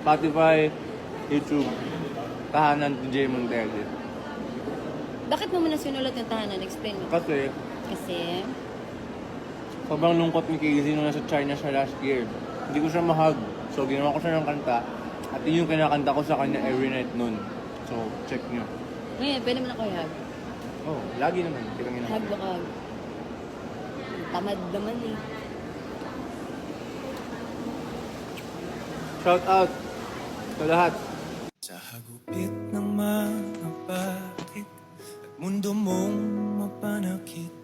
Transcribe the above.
Spotify, YouTube, Tahanan ni Jay Montelle. Bakit mo muna sinulat yung tahanan? Explain mo. Kasi, Sobrang lungkot ni Casey nung nasa China siya last year. Hindi ko siya mahag. So, ginawa ko siya ng kanta. At yun yung kinakanta ko sa kanya every night nun. So, check nyo. ngayon, pwede mo na ko i-hug. Oh, lagi naman. Tirang ina. Hug mo ka. Tamad naman eh. Shout out sa lahat. Sa hagupit ng mga bakit at mundo mong mapanakit,